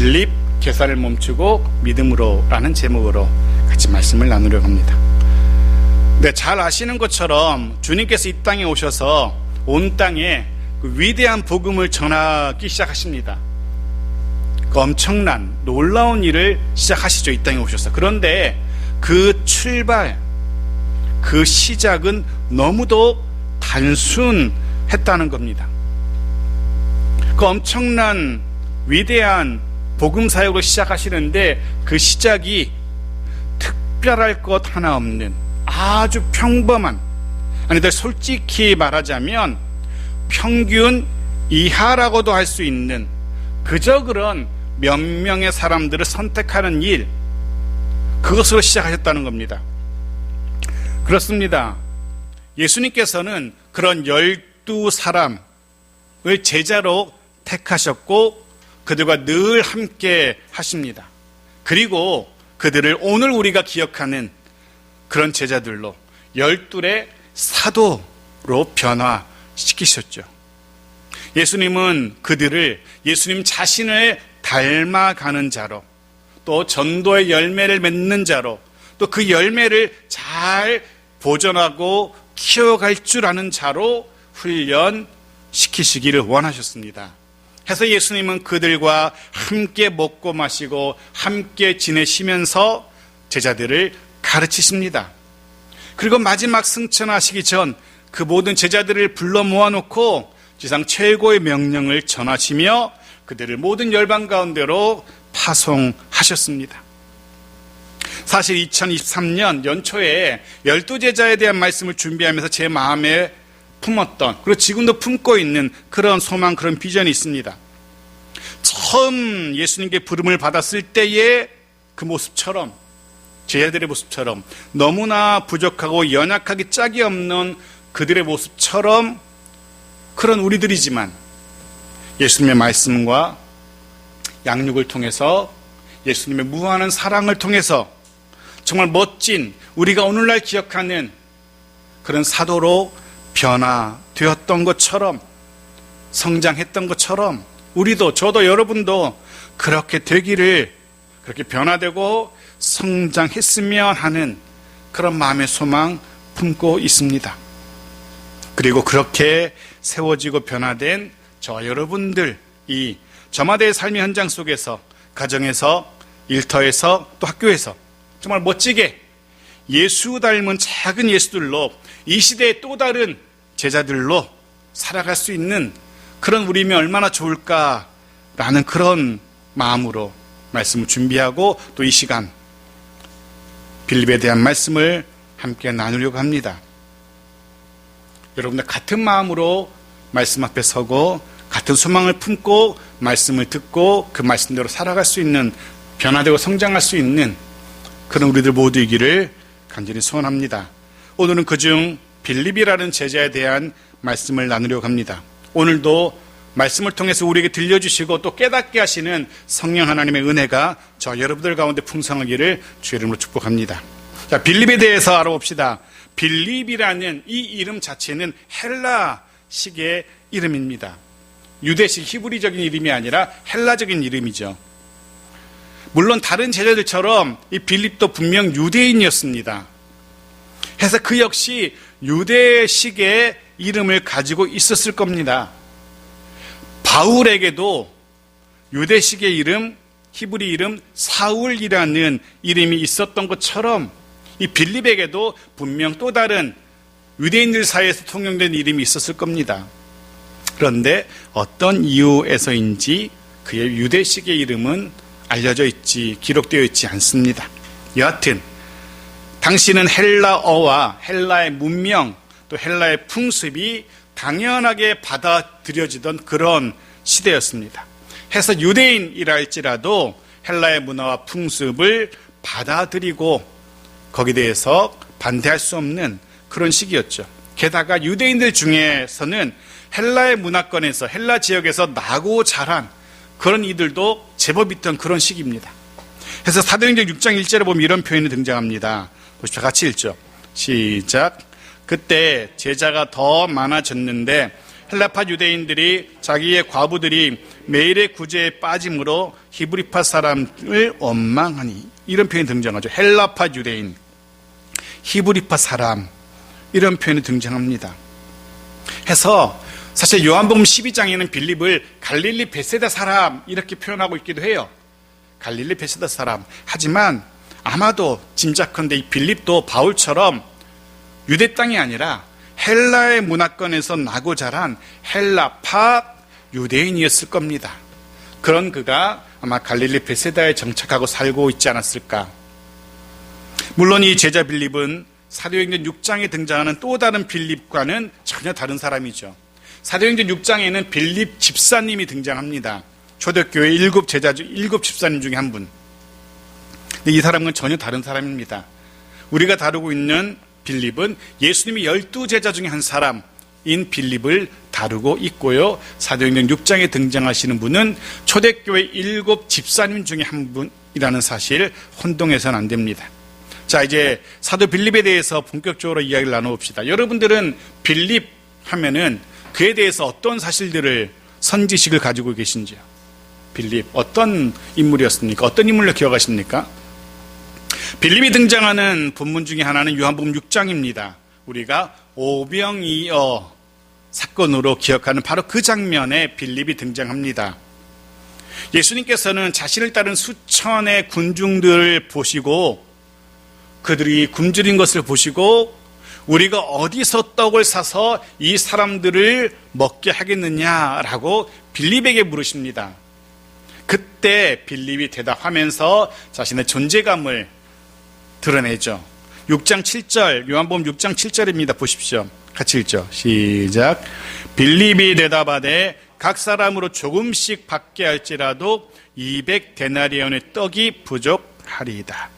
빌립 계산을 멈추고 믿음으로라는 제목으로 같이 말씀을 나누려고 합니다. 네, 잘 아시는 것처럼 주님께서 이 땅에 오셔서 온 땅에 그 위대한 복음을 전하기 시작하십니다. 그 엄청난 놀라운 일을 시작하시죠. 이 땅에 오셔서. 그런데 그 출발, 그 시작은 너무도 단순했다는 겁니다. 그 엄청난 위대한 복음 사역으로 시작하시는데 그 시작이 특별할 것 하나 없는 아주 평범한, 아니 솔직히 말하자면 평균 이하라고도 할 수 있는 그저 그런 몇 명의 사람들을 선택하는 일, 그것으로 시작하셨다는 겁니다. 그렇습니다. 예수님께서는 그런 12사람을 제자로 택하셨고 그들과 늘 함께 하십니다. 그리고 그들을 오늘 우리가 기억하는 그런 제자들로 12의 사도로 변화시키셨죠. 예수님은 그들을 예수님 자신을 닮아가는 자로, 또 전도의 열매를 맺는 자로, 또 그 열매를 잘 보존하고 키워갈 줄 아는 자로 훈련시키시기를 원하셨습니다. 해서 예수님은 그들과 함께 먹고 마시고 함께 지내시면서 제자들을 가르치십니다. 그리고 마지막 승천하시기 전 그 모든 제자들을 불러 모아놓고 지상 최고의 명령을 전하시며 그들을 모든 열방 가운데로 파송하셨습니다. 사실 2023년 연초에 12제자에 대한 말씀을 준비하면서 제 마음에 품었던, 그리고 지금도 품고 있는 그런 소망, 그런 비전이 있습니다. 처음 예수님께 부름을 받았을 때의 그 모습처럼, 제자들의 모습처럼 너무나 부족하고 연약하기 짝이 없는 그들의 모습처럼 그런 우리들이지만 예수님의 말씀과 양육을 통해서, 예수님의 무한한 사랑을 통해서 정말 멋진, 우리가 오늘날 기억하는 그런 사도로 변화되었던 것처럼, 성장했던 것처럼 우리도, 저도, 여러분도 그렇게 되기를, 그렇게 변화되고 성장했으면 하는 그런 마음의 소망 품고 있습니다. 그리고 그렇게 세워지고 변화된 저와 여러분들이 저마다의 삶의 현장 속에서, 가정에서, 일터에서, 또 학교에서 정말 멋지게 예수 닮은 작은 예수들로 이 시대의 또 다른 제자들로 살아갈 수 있는 그런 우리면 얼마나 좋을까라는 그런 마음으로 말씀을 준비하고 또 이 시간 빌립에 대한 말씀을 함께 나누려고 합니다. 여러분들 같은 마음으로 말씀 앞에 서고 같은 소망을 품고 말씀을 듣고 그 말씀대로 살아갈 수 있는, 변화되고 성장할 수 있는 그런 우리들 모두이기를 간절히 소원합니다. 오늘은 그중 빌립이라는 제자에 대한 말씀을 나누려고 합니다. 오늘도 말씀을 통해서 우리에게 들려주시고 또 깨닫게 하시는 성령 하나님의 은혜가 저 여러분들 가운데 풍성하기를 주의 이름으로 축복합니다. 자, 빌립에 대해서 알아봅시다. 빌립이라는 이 이름 자체는 헬라식의 이름입니다. 유대식 히브리적인 이름이 아니라 헬라적인 이름이죠. 물론 다른 제자들처럼 이 빌립도 분명 유대인이었습니다. 해서 그 역시 유대식의 이름을 가지고 있었을 겁니다. 바울에게도 유대식의 이름, 히브리 이름 사울이라는 이름이 있었던 것처럼 이 빌립에게도 분명 또 다른 유대인들 사이에서 통용된 이름이 있었을 겁니다. 그런데 어떤 이유에서인지 그의 유대식의 이름은 알려져 있지, 기록되어 있지 않습니다. 여하튼 당시는 헬라어와 헬라의 문명, 또 헬라의 풍습이 당연하게 받아들여지던 그런 시대였습니다. 해서 유대인이라 할지라도 헬라의 문화와 풍습을 받아들이고 거기에 대해서 반대할 수 없는 그런 시기였죠. 게다가 유대인들 중에서는 헬라의 문화권에서, 헬라 지역에서 나고 자란 그런 이들도 제법 있던 그런 시기입니다. 그래서 사도행전 6장 1절에 보면 이런 표현이 등장합니다. 보십시오. 같이 읽죠. 시작. 그때 제자가 더 많아졌는데 헬라파 유대인들이 자기의 과부들이 매일의 구제에 빠짐으로 히브리파 사람을 원망하니, 이런 표현이 등장하죠. 헬라파 유대인, 히브리파 사람, 이런 표현이 등장합니다. 해서 사실 요한복음 12장에는 빌립을 갈릴리 베세다 사람 이렇게 표현하고 있기도 해요. 갈릴리 베세다 사람. 하지만 아마도 짐작컨대 이 빌립도 바울처럼 유대 땅이 아니라 헬라의 문화권에서 나고 자란 헬라파 유대인이었을 겁니다. 그런 그가 아마 갈릴리 베세다에 정착하고 살고 있지 않았을까. 물론 이 제자 빌립은 사도행전 6장에 등장하는 또 다른 빌립과는 전혀 다른 사람이죠. 사도행전 6장에는 빌립 집사님이 등장합니다. 초대교회 7 집사님 중에 한 분. 근데 이 사람은 전혀 다른 사람입니다. 우리가 다루고 있는 빌립은 예수님의 12제자 중에 한 사람인 빌립을 다루고 있고요. 사도행전 6장에 등장하시는 분은 초대교회 7 집사님 중에 한 분이라는 사실 혼동해서는 안 됩니다. 자, 이제 사도 빌립에 대해서 본격적으로 이야기를 나눠봅시다. 여러분들은 빌립 하면은 그에 대해서 어떤 사실들을, 선지식을 가지고 계신지요? 빌립, 어떤 인물이었습니까? 어떤 인물로 기억하십니까? 빌립이 등장하는 본문 중에 하나는 요한복음 6장입니다. 우리가 오병이어 사건으로 기억하는 바로 그 장면에 빌립이 등장합니다. 예수님께서는 자신을 따른 수천의 군중들을 보시고, 그들이 굶주린 것을 보시고, 우리가 어디서 떡을 사서 이 사람들을 먹게 하겠느냐라고 빌립에게 물으십니다. 그때 빌립이 대답하면서 자신의 존재감을 드러내죠. 6장 7절, 요한복음 6장 7절입니다. 보십시오. 같이 읽죠. 시작. 빌립이 대답하되 각 사람으로 조금씩 받게 할지라도 200데나리온의 떡이 부족하리이다.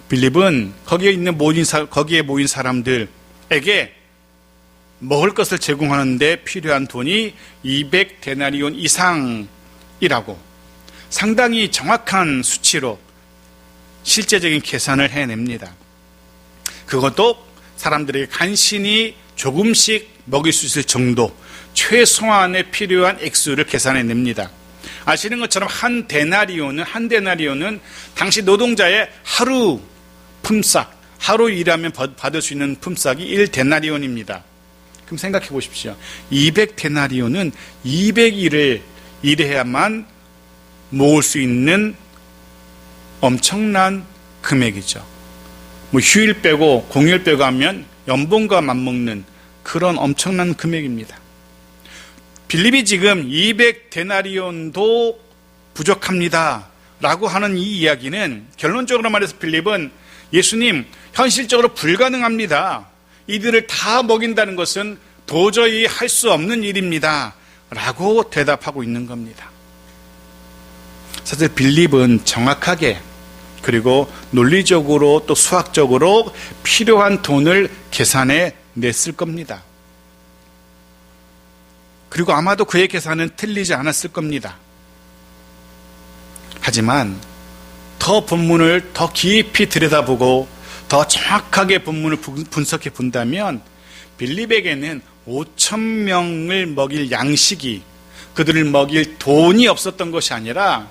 빌립은 거기에 모인 사람들에게 먹을 것을 제공하는데 필요한 돈이 200데나리온 이상이라고 상당히 정확한 수치로 실제적인 계산을 해냅니다. 그것도 사람들에게 간신히 조금씩 먹일 수 있을 정도, 최소한의 필요한 액수를 계산해냅니다. 아시는 것처럼 한 데나리온은 당시 노동자의 하루 품삯, 하루 일하면 받을 수 있는 품삯이 1데나리온입니다. 그럼 생각해 보십시오. 200데나리온은 200일을 일해야만 모을 수 있는 엄청난 금액이죠. 뭐 휴일 빼고 공휴일 빼고 하면 연봉과 맞먹는 그런 엄청난 금액입니다. 빌립이 지금 200데나리온도 부족합니다 라고 하는 이 이야기는, 결론적으로 말해서 빌립은 예수님, 현실적으로 불가능합니다. 이들을 다 먹인다는 것은 도저히 할 수 없는 일입니다 라고 대답하고 있는 겁니다. 사실 빌립은 정확하게, 그리고 논리적으로 또 수학적으로 필요한 돈을 계산해 냈을 겁니다. 그리고 아마도 그의 계산은 틀리지 않았을 겁니다. 하지만 더 본문을 더 깊이 들여다보고 더 정확하게 본문을 분석해 본다면 빌립에게는 5,000명을 먹일 양식이, 그들을 먹일 돈이 없었던 것이 아니라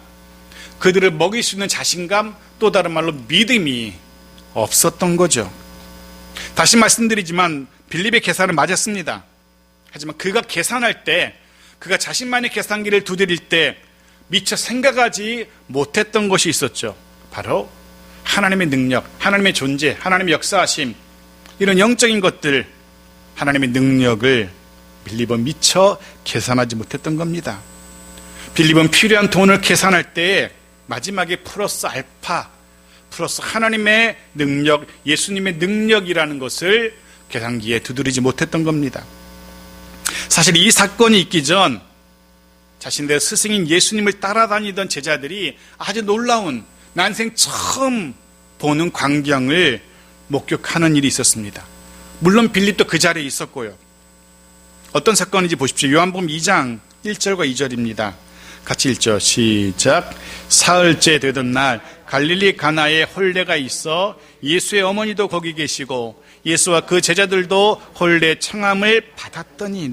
그들을 먹일 수 있는 자신감, 또 다른 말로 믿음이 없었던 거죠. 다시 말씀드리지만 빌립의 계산은 맞았습니다. 하지만 그가 계산할 때, 그가 자신만의 계산기를 두드릴 때 미처 생각하지 못했던 것이 있었죠. 바로 하나님의 능력, 하나님의 존재, 하나님의 역사하심, 이런 영적인 것들, 하나님의 능력을 빌립은 미처 계산하지 못했던 겁니다. 빌립은 필요한 돈을 계산할 때 마지막에 플러스 알파, 플러스 하나님의 능력, 예수님의 능력이라는 것을 계산기에 두드리지 못했던 겁니다. 사실 이 사건이 있기 전 자신들의 스승인 예수님을 따라다니던 제자들이 아주 놀라운, 난생 처음 보는 광경을 목격하는 일이 있었습니다. 물론 빌립도 그 자리에 있었고요. 어떤 사건인지 보십시오. 요한복음 2장 1절과 2절입니다. 같이 읽죠. 시작. 사흘째 되던 날 갈릴리 가나에 혼례가 있어 예수의 어머니도 거기 계시고 예수와 그 제자들도 혼례 청함을 받았더니,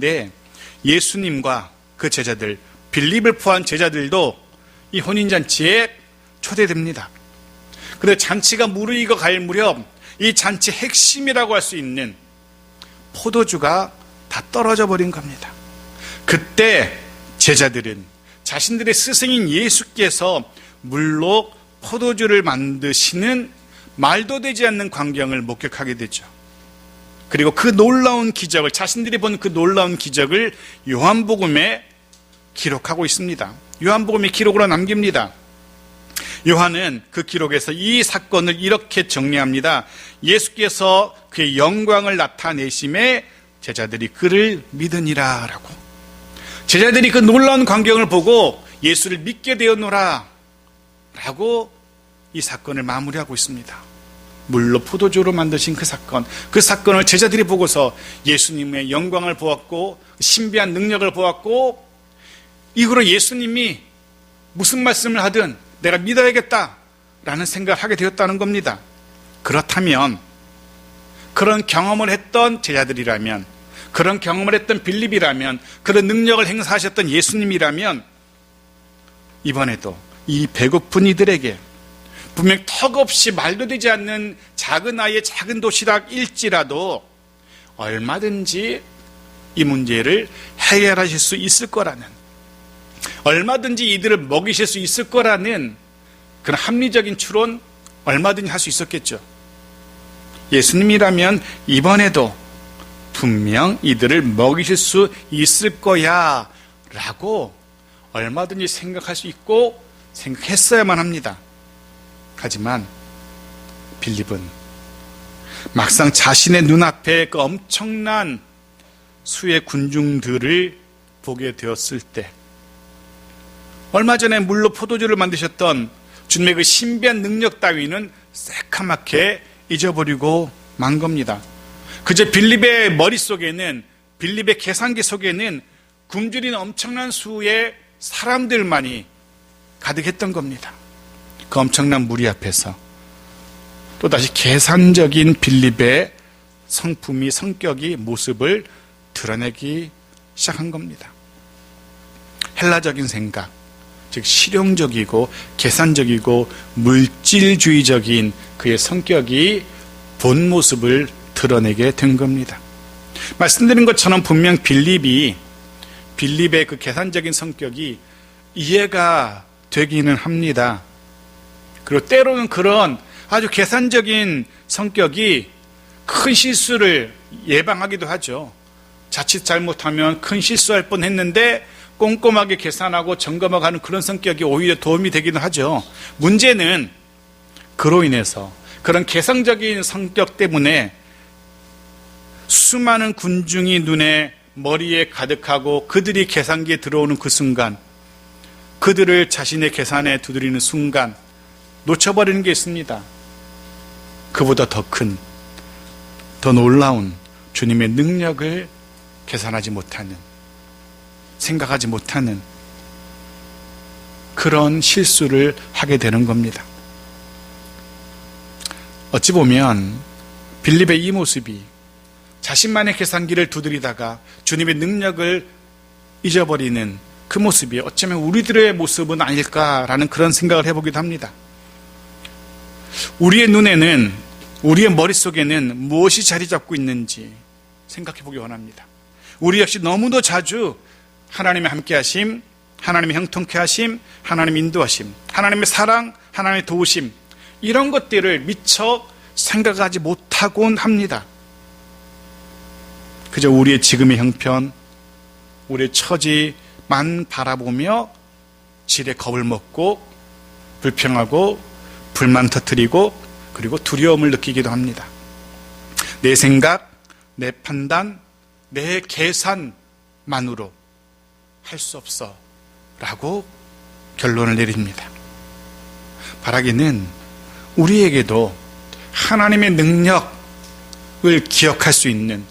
예수님과 그 제자들, 빌립을 포함한 제자들도 이 혼인잔치에 초대됩니다. 그런데 잔치가 무르익어 갈 무렵 이 잔치 핵심이라고 할 수 있는 포도주가 다 떨어져 버린 겁니다. 그때 제자들은 자신들의 스승인 예수께서 물로 포도주를 만드시는 말도 되지 않는 광경을 목격하게 되죠. 그리고 그 놀라운 기적을, 자신들이 본 그 놀라운 기적을 요한복음에 기록하고 있습니다. 요한복음이 기록으로 남깁니다. 요한은 그 기록에서 이 사건을 이렇게 정리합니다. 예수께서 그의 영광을 나타내심에 제자들이 그를 믿으니라 라고. 제자들이 그 놀라운 광경을 보고 예수를 믿게 되었노라 라고 이 사건을 마무리하고 있습니다. 물로 포도주로 만드신 그 사건을 제자들이 보고서 예수님의 영광을 보았고 신비한 능력을 보았고 이후로 예수님이 무슨 말씀을 하든 내가 믿어야겠다라는 생각을 하게 되었다는 겁니다. 그렇다면 그런 경험을 했던 제자들이라면, 그런 경험을 했던 빌립이라면, 그런 능력을 행사하셨던 예수님이라면 이번에도 이 배고픈 이들에게 분명 턱없이 말도 되지 않는 작은 아이의 작은 도시락일지라도 얼마든지 이 문제를 해결하실 수 있을 거라는, 얼마든지 이들을 먹이실 수 있을 거라는 그런 합리적인 추론 얼마든지 할 수 있었겠죠. 예수님이라면 이번에도 분명 이들을 먹이실 수 있을 거야 라고 얼마든지 생각할 수 있고 생각했어야만 합니다. 하지만 빌립은 막상 자신의 눈앞에 그 엄청난 수의 군중들을 보게 되었을 때, 얼마 전에 물로 포도주를 만드셨던 주님의 그 신비한 능력 따위는 새카맣게 잊어버리고 만 겁니다. 그저 빌립의 머릿속에는, 빌립의 계산기 속에는 굶주린 엄청난 수의 사람들만이 가득했던 겁니다. 그 엄청난 무리 앞에서 또다시 계산적인 빌립의 성품이, 성격이, 모습을 드러내기 시작한 겁니다. 헬라적인 생각, 즉 실용적이고 계산적이고 물질주의적인 그의 성격이 본 모습을 드러내게 된 겁니다. 말씀드린 것처럼 분명 빌립의 그 계산적인 성격이 이해가 되기는 합니다. 그리고 때로는 그런 아주 계산적인 성격이 큰 실수를 예방하기도 하죠. 자칫 잘못하면 큰 실수할 뻔했는데 꼼꼼하게 계산하고 점검하고 하는 그런 성격이 오히려 도움이 되기도 하죠. 문제는 그로 인해서, 그런 계산적인 성격 때문에 수많은 군중이 눈에, 머리에 가득하고 그들이 계산기에 들어오는 그 순간, 그들을 자신의 계산에 두드리는 순간 놓쳐버리는 게 있습니다. 그보다 더 큰, 더 놀라운 주님의 능력을 계산하지 못하는, 생각하지 못하는 그런 실수를 하게 되는 겁니다. 어찌 보면 빌립의 이 모습이 자신만의 계산기를 두드리다가 주님의 능력을 잊어버리는 그 모습이 어쩌면 우리들의 모습은 아닐까라는 그런 생각을 해보기도 합니다. 우리의 눈에는, 우리의 머릿속에는 무엇이 자리 잡고 있는지 생각해 보기 원합니다. 우리 역시 너무도 자주 하나님의 함께하심, 하나님의 형통케 하심, 하나님의 인도하심, 하나님의 사랑, 하나님의 도우심, 이런 것들을 미처 생각하지 못하곤 합니다. 그저 우리의 지금의 형편, 우리의 처지만 바라보며 질에 겁을 먹고 불평하고 불만 터뜨리고 그리고 두려움을 느끼기도 합니다. 내 생각, 내 판단, 내 계산만으로 할 수 없어 라고 결론을 내립니다. 바라기는 우리에게도 하나님의 능력을 기억할 수 있는,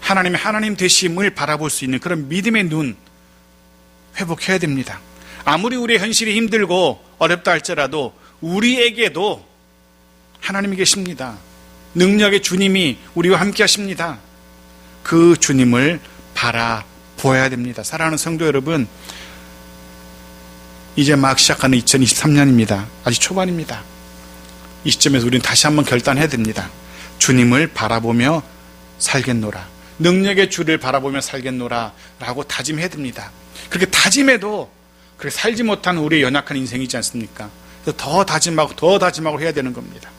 하나님의 하나님 되심을 바라볼 수 있는 그런 믿음의 눈 회복해야 됩니다. 아무리 우리의 현실이 힘들고 어렵다 할지라도 우리에게도 하나님이 계십니다. 능력의 주님이 우리와 함께 하십니다. 그 주님을 바라보는 보아야 됩니다. 사랑하는 성도 여러분, 이제 막 시작하는 2023년입니다. 아직 초반입니다. 이 시점에서 우리는 다시 한번 결단해야 됩니다. 주님을 바라보며 살겠노라, 능력의 주를 바라보며 살겠노라 라고 다짐해야 됩니다. 그렇게 다짐해도 그렇게 살지 못한 우리의 연약한 인생이지 않습니까? 그래서 더 다짐하고 해야 되는 겁니다.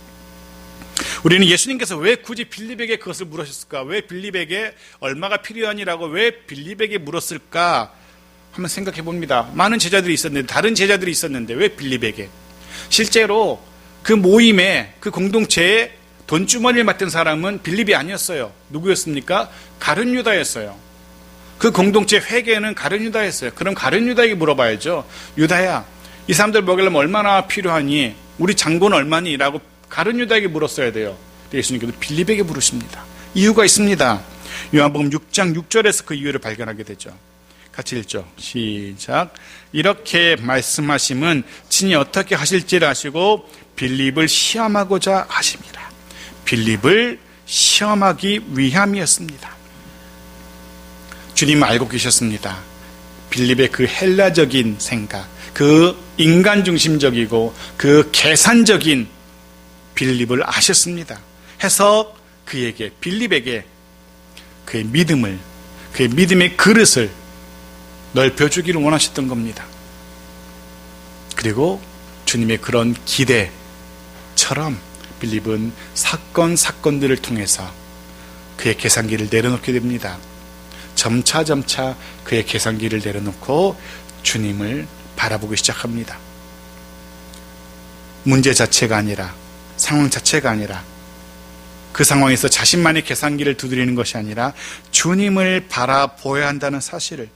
우리는 예수님께서 왜 굳이 빌립에게 그것을 물으셨을까? 왜 빌립에게 얼마가 필요하니라고 왜 빌립에게 물었을까? 한번 생각해 봅니다. 많은 제자들이 있었는데, 다른 제자들이 있었는데 왜 빌립에게? 실제로 그 모임에, 그 공동체에 돈주머니를 맡은 사람은 빌립이 아니었어요. 누구였습니까? 가룟 유다였어요. 그 공동체 회계는 가룟 유다였어요. 그럼 가룟 유다에게 물어봐야죠. 유다야, 이 사람들 먹이려면 얼마나 필요하니? 우리 장보는 얼마니? 라고 가룟 유다에게 물었어야 돼요. 예수님께서 빌립에게 물으십니다. 이유가 있습니다. 요한복음 6장 6절에서 그 이유를 발견하게 되죠. 같이 읽죠. 시작. 이렇게 말씀하심은 친히 어떻게 하실지를 아시고 빌립을 시험하고자 하심이라. 빌립을 시험하기 위함이었습니다. 주님은 알고 계셨습니다. 빌립의 그 헬라적인 생각, 그 인간 중심적이고 그 계산적인 빌립을 아셨습니다. 해서 그에게, 빌립에게 그의 믿음을, 그의 믿음의 그릇을 넓혀주기를 원하셨던 겁니다. 그리고 주님의 그런 기대처럼 빌립은 사건들을 통해서 그의 계산기를 내려놓게 됩니다. 점차 그의 계산기를 내려놓고 주님을 바라보기 시작합니다. 문제 자체가 아니라, 상황 자체가 아니라, 그 상황에서 자신만의 계산기를 두드리는 것이 아니라 주님을 바라보아야 한다는 사실을,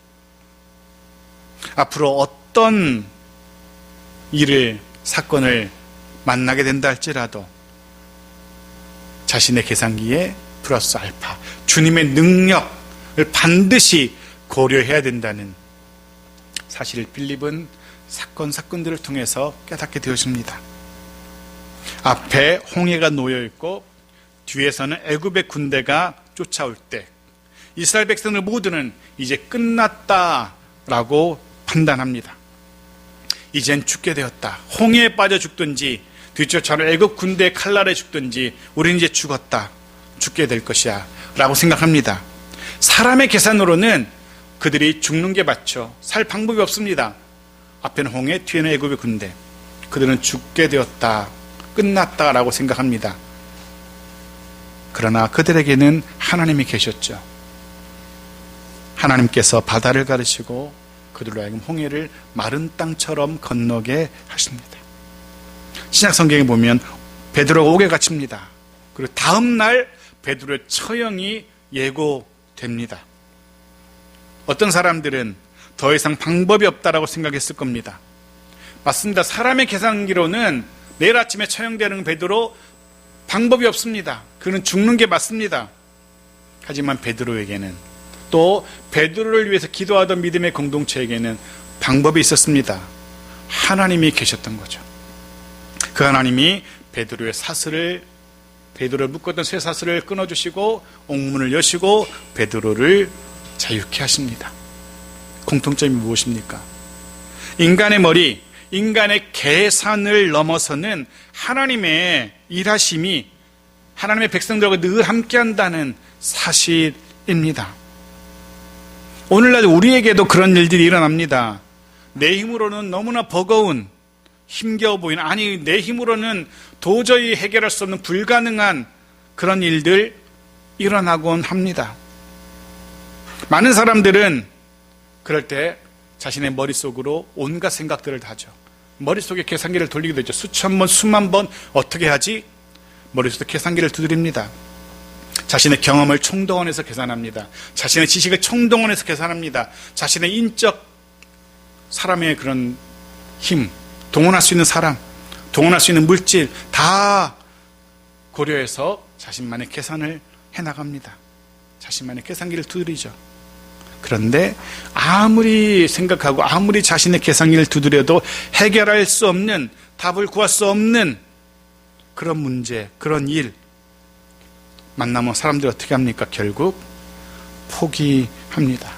앞으로 어떤 사건을 만나게 된다 할지라도 자신의 계산기에 플러스 알파, 주님의 능력을 반드시 고려해야 된다는 사실을 빌립은 사건들을 통해서 깨닫게 되어집니다. 앞에 홍해가 놓여있고 뒤에서는 애굽의 군대가 쫓아올 때 이스라엘 백성들 모두는 이제 끝났다라고 판단합니다. 이젠 죽게 되었다. 홍해에 빠져 죽든지 뒤쫓아오는 애굽 군대의 칼날에 죽든지 우리는 이제 죽게 될 것이야 라고 생각합니다. 사람의 계산으로는 그들이 죽는 게 맞죠. 살 방법이 없습니다. 앞에는 홍해, 뒤에는 애굽의 군대. 그들은 죽게 되었다, 끝났다라고 생각합니다. 그러나 그들에게는 하나님이 계셨죠. 하나님께서 바다를 가르시고 그들로 하여금 홍해를 마른 땅처럼 건너게 하십니다. 신약 성경에 보면 베드로가 옥에 갇힙니다. 그리고 다음 날 베드로의 처형이 예고됩니다. 어떤 사람들은 더 이상 방법이 없다라고 생각했을 겁니다. 맞습니다. 사람의 계산기로는 내일 아침에 처형되는 베드로 방법이 없습니다. 그는 죽는 게 맞습니다. 하지만 베드로에게는, 또 베드로를 위해서 기도하던 믿음의 공동체에게는 방법이 있었습니다. 하나님이 계셨던 거죠. 그 하나님이 베드로를 묶었던 쇠사슬을 끊어주시고 옥문을 여시고 베드로를 자유케 하십니다. 공통점이 무엇입니까? 인간의 머리, 인간의 계산을 넘어서는 하나님의 일하심이 하나님의 백성들과 늘 함께한다는 사실입니다. 오늘날 우리에게도 그런 일들이 일어납니다. 내 힘으로는 너무나 버거운, 힘겨워 보이는, 아니 내 힘으로는 도저히 해결할 수 없는 불가능한 그런 일들 일어나곤 합니다. 많은 사람들은 그럴 때 자신의 머릿속으로 온갖 생각들을 하죠. 머릿속에 계산기를 돌리게 되죠. 수천 번, 수만 번 어떻게 하지? 머릿속에 계산기를 두드립니다. 자신의 경험을 총동원해서 계산합니다. 자신의 지식을 총동원해서 계산합니다. 자신의 인적, 사람의 그런 힘, 동원할 수 있는 사람, 동원할 수 있는 물질 다 고려해서 자신만의 계산을 해나갑니다. 자신만의 계산기를 두드리죠. 그런데 아무리 생각하고 아무리 자신의 계산기를 두드려도 해결할 수 없는, 답을 구할 수 없는 그런 문제, 그런 일 만나면 사람들이 어떻게 합니까? 결국 포기합니다.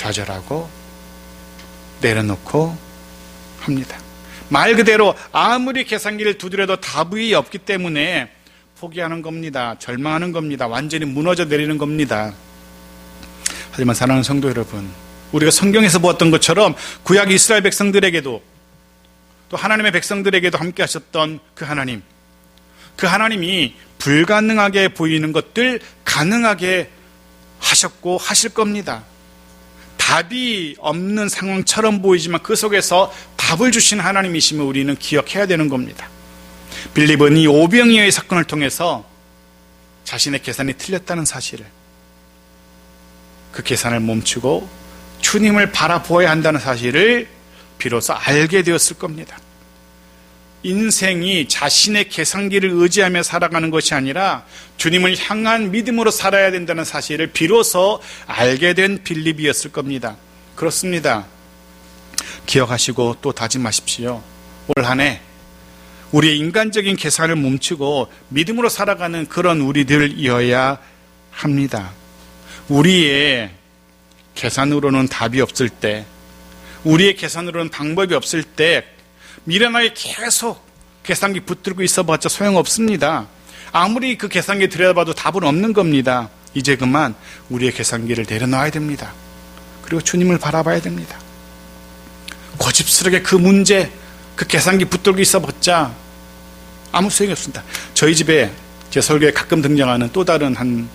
좌절하고 내려놓고 합니다. 말 그대로 아무리 계산기를 두드려도 답이 없기 때문에 포기하는 겁니다. 절망하는 겁니다. 완전히 무너져 내리는 겁니다. 하지만 사랑하는 성도 여러분, 우리가 성경에서 보았던 것처럼 구약 이스라엘 백성들에게도 또 하나님의 백성들에게도 함께 하셨던 그 하나님이 불가능하게 보이는 것들 가능하게 하셨고 하실 겁니다. 답이 없는 상황처럼 보이지만 그 속에서 답을 주신 하나님이심을 우리는 기억해야 되는 겁니다. 빌립은 이 오병이어의 사건을 통해서 자신의 계산이 틀렸다는 사실을, 그 계산을 멈추고 주님을 바라보아야 한다는 사실을 비로소 알게 되었을 겁니다. 인생이 자신의 계산기를 의지하며 살아가는 것이 아니라 주님을 향한 믿음으로 살아야 된다는 사실을 비로소 알게 된 빌립이었을 겁니다. 그렇습니다. 기억하시고 또 다짐하십시오. 올 한 해 우리의 인간적인 계산을 멈추고 믿음으로 살아가는 그런 우리들이어야 합니다. 우리의 계산으로는 답이 없을 때, 우리의 계산으로는 방법이 없을 때 미련하게 계속 계산기 붙들고 있어봤자 소용없습니다. 아무리 그 계산기 들여다봐도 답은 없는 겁니다. 이제 그만 우리의 계산기를 내려놔야 됩니다. 그리고 주님을 바라봐야 됩니다. 고집스럽게 그 문제, 그 계산기 붙들고 있어봤자 아무 소용이 없습니다. 저희 집에 제 설교에 가끔 등장하는 또 다른 한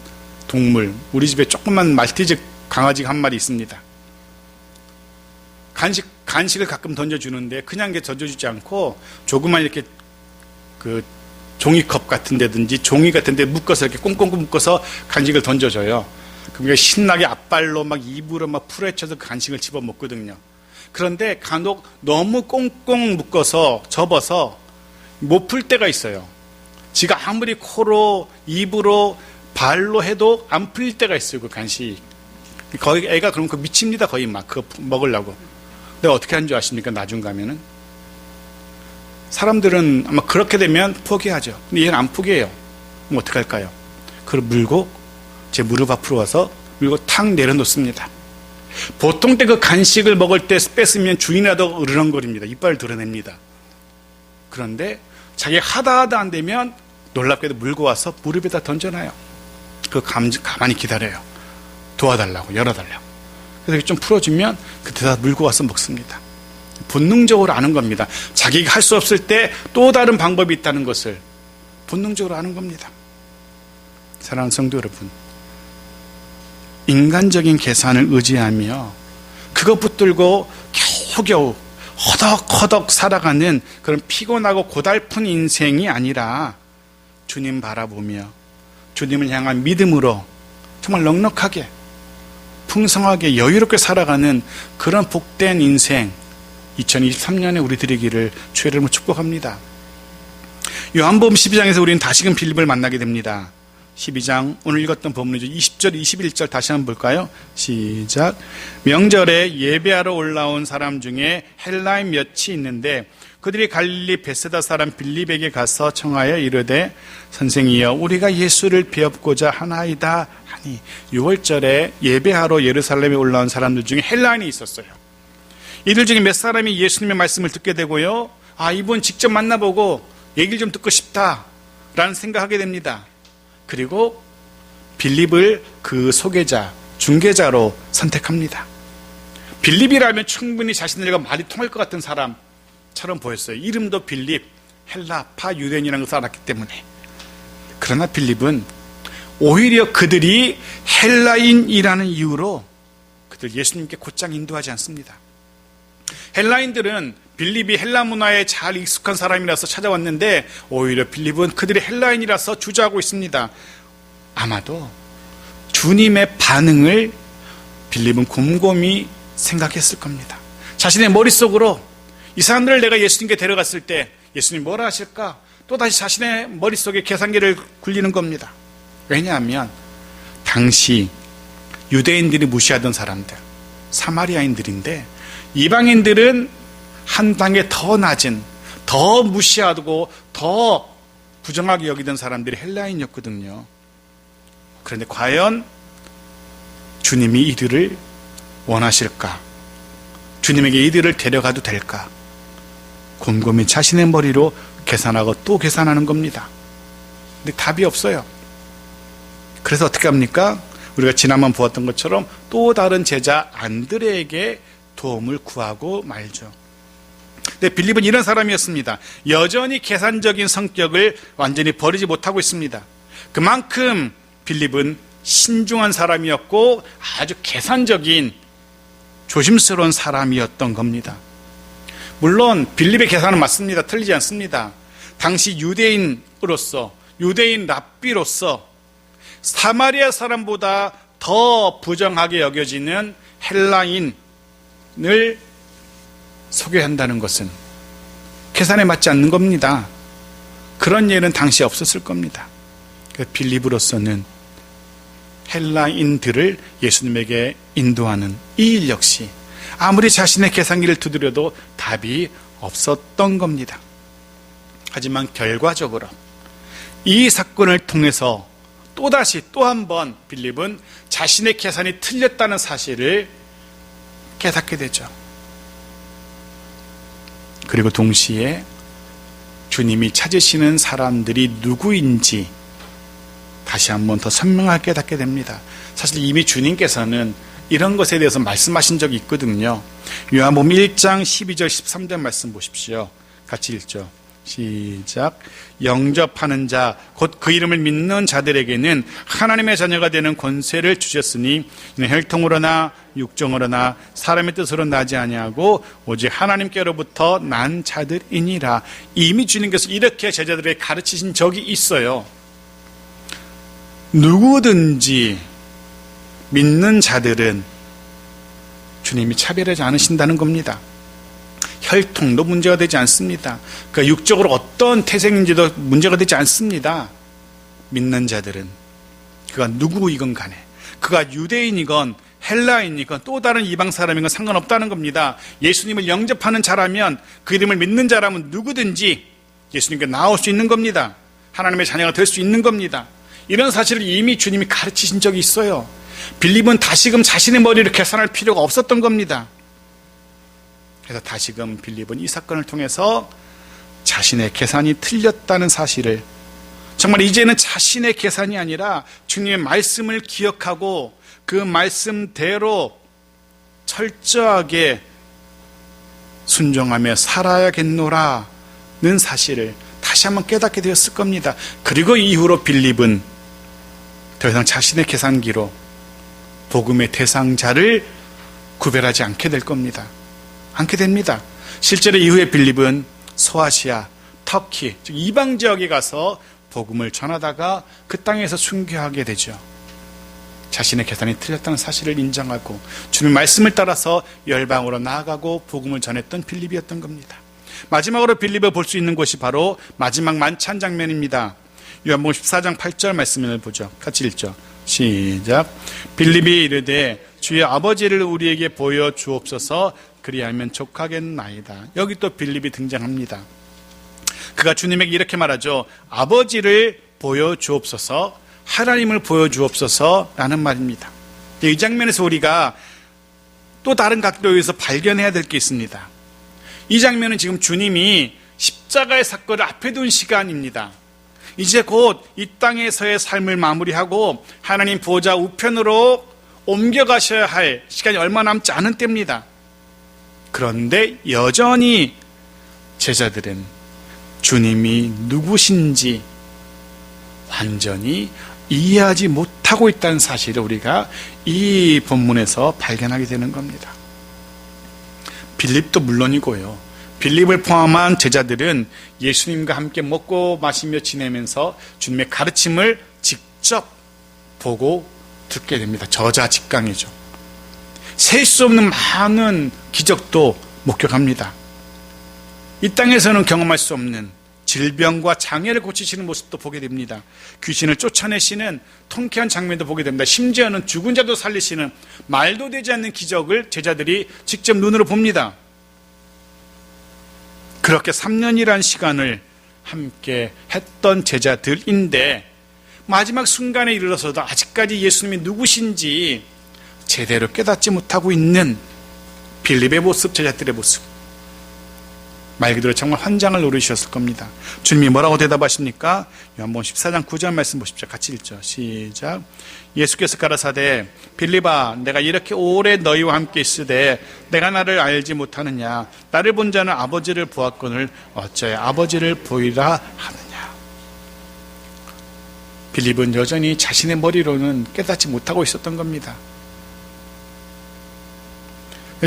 동물, 우리 집에 조그만 말티즈 강아지가 한 마리 있습니다. 간식을 가끔 던져주는데 그냥 던져주지 않고 조그만 이렇게 그 종이컵 같은 데든지 종이 같은 데 묶어서 이렇게 꽁꽁 묶어서 간식을 던져줘요. 그럼 신나게 앞발로 막 입으로 막 풀어헤쳐서 그 간식을 집어 먹거든요. 그런데 간혹 너무 꽁꽁 묶어서 접어서 못 풀 때가 있어요. 지가 아무리 코로 입으로 발로 해도 안 풀릴 때가 있어요. 그 간식. 거의 애가 그럼 그 미칩니다. 거의 막 그거 먹으려고. 근데 어떻게 하는 줄 아십니까? 나중 가면은 사람들은 아마 그렇게 되면 포기하죠. 근데 얘는 안 포기해요. 그럼 어떻게 할까요? 그걸 물고 제 무릎 앞으로 와서 물고 탁 내려놓습니다. 보통 때 그 간식을 먹을 때 뺐으면 주인이라도 으르렁거립니다. 이빨을 드러냅니다. 그런데 자기가 하다 안 되면 놀랍게도 물고 와서 무릎에다 던져놔요. 가만히 기다려요. 도와달라고, 열어달라고. 그래서 좀 풀어주면 그때다 물고 와서 먹습니다. 본능적으로 아는 겁니다. 자기가 할 수 없을 때 또 다른 방법이 있다는 것을 본능적으로 아는 겁니다. 사랑하는 성도 여러분, 인간적인 계산을 의지하며 그것 붙들고 겨우겨우 허덕허덕 살아가는 그런 피곤하고 고달픈 인생이 아니라 주님 바라보며 주님을 향한 믿음으로 정말 넉넉하게 풍성하게 여유롭게 살아가는 그런 복된 인생 2023년에 우리 되기를 주의 이름으로 축복합니다. 요한복음 12장에서 우리는 다시금 빌립을 만나게 됩니다. 12장 오늘 읽었던 본문이죠. 20절 21절 다시 한번 볼까요? 시작. 명절에 예배하러 올라온 사람 중에 헬라인 몇이 있는데 그들이 갈릴리 베세다 사람 빌립에게 가서 청하여 이르되 선생이여 우리가 예수를 배웁고자 하나이다 하니 6월절에 예배하러 예루살렘에 올라온 사람들 중에 헬라인이 있었어요. 이들 중에 몇 사람이 예수님의 말씀을 듣게 되고요. 이분 직접 만나보고 얘기를 좀 듣고 싶다라는 생각하게 됩니다. 그리고 빌립을 그 소개자, 중개자로 선택합니다. 빌립이라면 충분히 자신들과 말이 통할 것 같은 사람처럼 보였어요. 이름도 빌립, 헬라파 유대인이라는 것을 알았기 때문에. 그러나 빌립은 오히려 그들이 헬라인이라는 이유로 그들 예수님께 곧장 인도하지 않습니다. 헬라인들은 빌립이 헬라 문화에 잘 익숙한 사람이라서 찾아왔는데 오히려 빌립은 그들이 헬라인이라서 주저하고 있습니다. 아마도 주님의 반응을 빌립은 곰곰이 생각했을 겁니다. 자신의 머릿속으로 이 사람들을 내가 예수님께 데려갔을 때 예수님 뭐라 하실까? 또다시 자신의 머릿속에 계산기를 굴리는 겁니다. 왜냐하면 당시 유대인들이 무시하던 사람들, 사마리아인들인데 이방인들은 한 단계 더 낮은, 더 무시하고 더 부정하게 여기던 사람들이 헬라인이었거든요. 그런데 과연 주님이 이들을 원하실까? 주님에게 이들을 데려가도 될까? 곰곰이 자신의 머리로 계산하고 또 계산하는 겁니다. 근데 답이 없어요. 그래서 어떻게 합니까? 우리가 지난번 보았던 것처럼 또 다른 제자 안드레에게 도움을 구하고 말죠. 근데 빌립은 이런 사람이었습니다. 여전히 계산적인 성격을 완전히 버리지 못하고 있습니다. 그만큼 빌립은 신중한 사람이었고 아주 계산적인 조심스러운 사람이었던 겁니다. 물론 빌립의 계산은 맞습니다. 틀리지 않습니다. 당시 유대인으로서, 유대인 랍비로서 사마리아 사람보다 더 부정하게 여겨지는 헬라인을 소개한다는 것은 계산에 맞지 않는 겁니다. 그런 예는 당시 없었을 겁니다. 빌립으로서는 헬라인들을 예수님에게 인도하는 이 일 역시 아무리 자신의 계산기를 두드려도 답이 없었던 겁니다. 하지만 결과적으로 이 사건을 통해서 또다시 또 한 번 빌립은 자신의 계산이 틀렸다는 사실을 깨닫게 되죠. 그리고 동시에 주님이 찾으시는 사람들이 누구인지 다시 한 번 더 선명하게 깨닫게 됩니다. 사실 이미 주님께서는 이런 것에 대해서 말씀하신 적이 있거든요. 요한복음 1장 12절 13절 말씀 보십시오. 같이 읽죠. 시작. 영접하는 자 곧 그 이름을 믿는 자들에게는 하나님의 자녀가 되는 권세를 주셨으니 이는 혈통으로나 육정으로나 사람의 뜻으로 나지 아니하고 오직 하나님께로부터 난 자들이니라. 이미 주님께서 이렇게 제자들에게 가르치신 적이 있어요. 누구든지 믿는 자들은 주님이 차별하지 않으신다는 겁니다. 혈통도 문제가 되지 않습니다. 그러니까 육적으로 어떤 태생인지도 문제가 되지 않습니다. 믿는 자들은 그가 누구이건 간에 그가 유대인이건 헬라인이건 또 다른 이방 사람이건 상관없다는 겁니다. 예수님을 영접하는 자라면 그 이름을 믿는 자라면 누구든지 예수님께 나올 수 있는 겁니다. 하나님의 자녀가 될 수 있는 겁니다. 이런 사실을 이미 주님이 가르치신 적이 있어요. 빌립은 다시금 자신의 머리를 계산할 필요가 없었던 겁니다. 그래서 다시금 빌립은 이 사건을 통해서 자신의 계산이 틀렸다는 사실을, 정말 이제는 자신의 계산이 아니라 주님의 말씀을 기억하고 그 말씀대로 철저하게 순종하며 살아야겠노라는 사실을 다시 한번 깨닫게 되었을 겁니다. 그리고 이후로 빌립은 더 이상 자신의 계산기로 복음의 대상자를 구별하지 않게 될 겁니다. 않게 됩니다. 실제로 이후에 빌립은 소아시아, 터키, 즉 이방 지역에 가서 복음을 전하다가 그 땅에서 순교하게 되죠. 자신의 계산이 틀렸다는 사실을 인정하고 주님의 말씀을 따라서 열방으로 나아가고 복음을 전했던 빌립이었던 겁니다. 마지막으로 빌립을 볼 수 있는 곳이 바로 마지막 만찬 장면입니다. 요한복음 14장 8절 말씀을 보죠. 같이 읽죠. 시작. 빌립이 이르되 주의 아버지를 우리에게 보여 주옵소서, 그리하면 족하겠나이다. 여기 또 빌립이 등장합니다. 그가 주님에게 이렇게 말하죠. 아버지를 보여 주옵소서, 하나님을 보여 주옵소서라는 말입니다. 이 장면에서 우리가 또 다른 각도에서 발견해야 될 게 있습니다. 이 장면은 지금 주님이 십자가의 사건을 앞에 둔 시간입니다. 이제 곧 이 땅에서의 삶을 마무리하고 하나님 보좌 우편으로 옮겨가셔야 할 시간이 얼마 남지 않은 때입니다. 그런데 여전히 제자들은 주님이 누구신지 완전히 이해하지 못하고 있다는 사실을 우리가 이 본문에서 발견하게 되는 겁니다. 빌립도 물론이고요. 빌립을 포함한 제자들은 예수님과 함께 먹고 마시며 지내면서 주님의 가르침을 직접 보고 듣게 됩니다. 저자직강이죠. 셀 수 없는 많은 기적도 목격합니다. 이 땅에서는 경험할 수 없는 질병과 장애를 고치시는 모습도 보게 됩니다. 귀신을 쫓아내시는 통쾌한 장면도 보게 됩니다. 심지어는 죽은 자도 살리시는 말도 되지 않는 기적을 제자들이 직접 눈으로 봅니다. 그렇게 3년이란 시간을 함께 했던 제자들인데 마지막 순간에 이르러서도 아직까지 예수님이 누구신지 제대로 깨닫지 못하고 있는 빌립의 모습, 제자들의 모습, 말 그대로 정말 환장을 노리셨을 겁니다. 주님이 뭐라고 대답하십니까? 요한복음 14장 9절 말씀 보십시오. 같이 읽죠. 시작. 예수께서 가라사대 빌립아, 내가 이렇게 오래 너희와 함께 있으되 내가 나를 알지 못하느냐? 나를 본 자는 아버지를 보았거늘 어찌하여 아버지를 보이라 하느냐? 빌립은 여전히 자신의 머리로는 깨닫지 못하고 있었던 겁니다.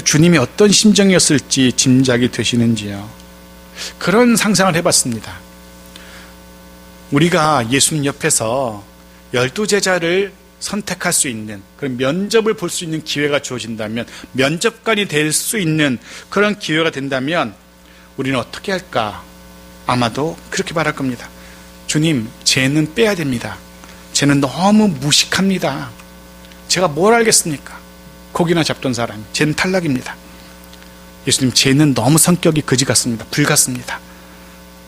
주님이 어떤 심정이었을지 짐작이 되시는지요? 그런 상상을 해봤습니다. 우리가 예수님 옆에서 12제자를 선택할 수 있는 그런 면접을 볼 수 있는 기회가 주어진다면, 면접관이 될 수 있는 그런 기회가 된다면 우리는 어떻게 할까? 아마도 그렇게 말할 겁니다. 주님, 쟤는 빼야 됩니다. 쟤는 너무 무식합니다. 제가 뭘 알겠습니까? 고기나 잡던 사람, 쟤는 탈락입니다. 예수님, 쟤는 너무 성격이 거지 같습니다. 불 같습니다.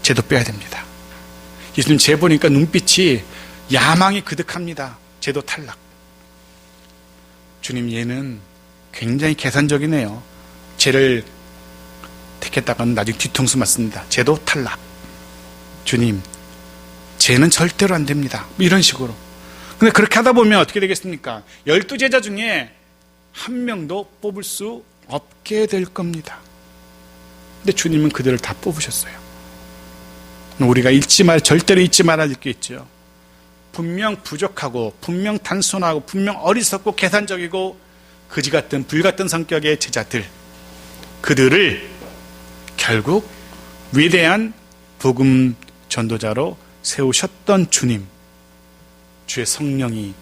쟤도 빼야 됩니다. 예수님, 쟤 보니까 눈빛이 야망이 그득합니다. 쟤도 탈락. 주님, 얘는 굉장히 계산적이네요. 쟤를 택했다가는 나중에 뒤통수 맞습니다. 쟤도 탈락. 주님, 쟤는 절대로 안 됩니다. 이런 식으로. 근데 그렇게 하다 보면 어떻게 되겠습니까? 12제자 중에 한 명도 뽑을 수 없게 될 겁니다. 근데 주님은 그들을 다 뽑으셨어요. 우리가 절대로 잊지 말아야 할 게 있죠. 분명 부족하고, 분명 단순하고, 분명 어리석고 계산적이고 거지 같은 불 같은 성격의 제자들, 그들을 결국 위대한 복음 전도자로 세우셨던 주님, 주의 성령이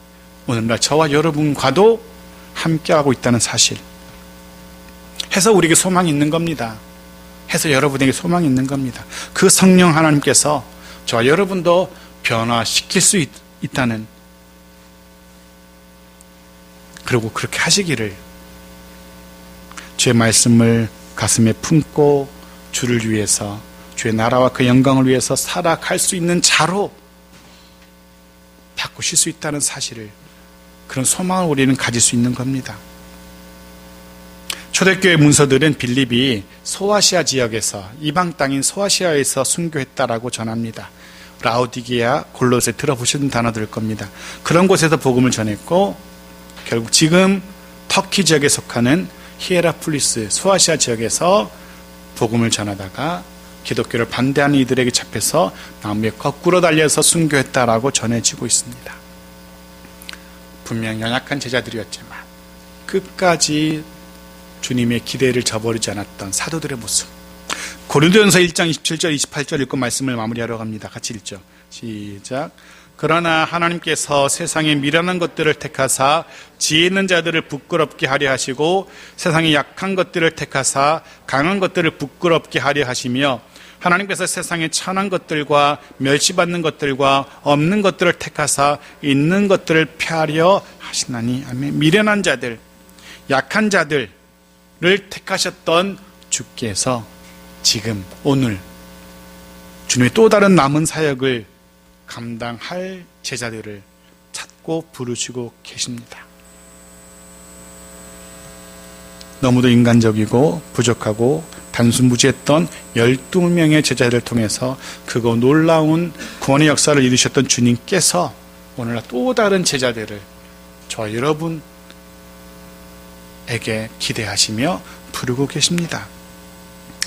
오늘날 저와 여러분과도 함께하고 있다는 사실, 해서 우리에게 소망이 있는 겁니다. 해서 여러분에게 소망이 있는 겁니다. 그 성령 하나님께서 저와 여러분도 변화시킬 수 있다는, 그리고 그렇게 하시기를, 주의 말씀을 가슴에 품고 주를 위해서, 주의 나라와 그 영광을 위해서 살아갈 수 있는 자로 바꾸실 수 있다는 사실을, 그런 소망을 우리는 가질 수 있는 겁니다. 초대교회 문서들은 빌립이 소아시아 지역에서, 이방 땅인 소아시아에서 순교했다라고 전합니다. 라오디게아, 골로새 들어보시는 단어들일 겁니다. 그런 곳에서 복음을 전했고, 결국 지금 터키 지역에 속하는 히에라폴리스, 소아시아 지역에서 복음을 전하다가 기독교를 반대하는 이들에게 잡혀서 나무에 거꾸로 달려서 순교했다라고 전해지고 있습니다. 분명 연약한 제자들이었지만 끝까지 주님의 기대를 저버리지 않았던 사도들의 모습. 고린도전서 1장 27절 28절 읽고 말씀을 마무리하러 갑니다. 같이 읽죠. 시작. 그러나 하나님께서 세상의 미련한 것들을 택하사 지혜 있는 자들을 부끄럽게 하려 하시고, 세상의 약한 것들을 택하사 강한 것들을 부끄럽게 하려 하시며, 하나님께서 세상의 천한 것들과 멸시받는 것들과 없는 것들을 택하사 있는 것들을 폐하려 하시나니. 아멘. 미련한 자들, 약한 자들을 택하셨던 주께서 지금 오늘 주님의 또 다른 남은 사역을 감당할 제자들을 찾고 부르시고 계십니다. 너무도 인간적이고 부족하고 단순무지했던 12명의 제자들을 통해서 그거 놀라운 구원의 역사를 이루셨던 주님께서 오늘날 또 다른 제자들을 저와 여러분에게 기대하시며 부르고 계십니다.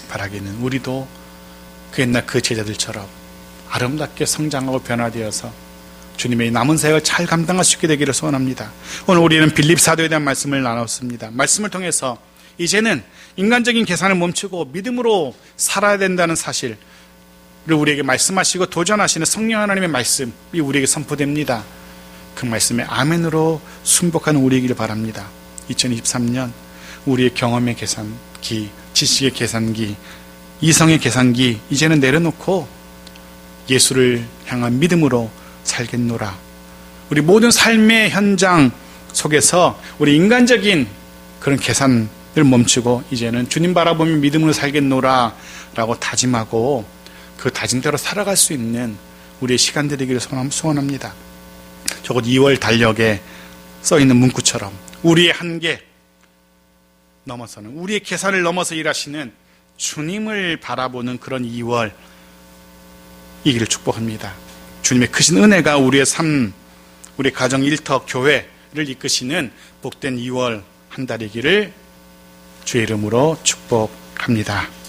바라기는 우리도 그 옛날 그 제자들처럼 아름답게 성장하고 변화되어서 주님의 남은 사역을 잘 감당할 수 있게 되기를 소원합니다. 오늘 우리는 빌립 사도에 대한 말씀을 나눴습니다. 말씀을 통해서 이제는 인간적인 계산을 멈추고 믿음으로 살아야 된다는 사실을 우리에게 말씀하시고 도전하시는 성령 하나님의 말씀이 우리에게 선포됩니다. 그 말씀에 아멘으로 순복하는 우리이기를 바랍니다. 2023년 우리의 경험의 계산기, 지식의 계산기, 이성의 계산기 이제는 내려놓고 예수를 향한 믿음으로 살겠노라. 우리 모든 삶의 현장 속에서 우리 인간적인 그런 계산을 멈추고 이제는 주님 바라보며 믿음으로 살겠노라 라고 다짐하고 그 다짐대로 살아갈 수 있는 우리의 시간 되기를 소원합니다. 적어도 2월 달력에 써있는 문구처럼 우리의 한계 넘어서는, 우리의 계산을 넘어서 일하시는 주님을 바라보는 그런 2월 이기를 축복합니다. 주님의 크신 은혜가 우리의 삶, 우리 가정, 일터, 교회를 이끄시는 복된 2월 한 달이기를 주의 이름으로 축복합니다.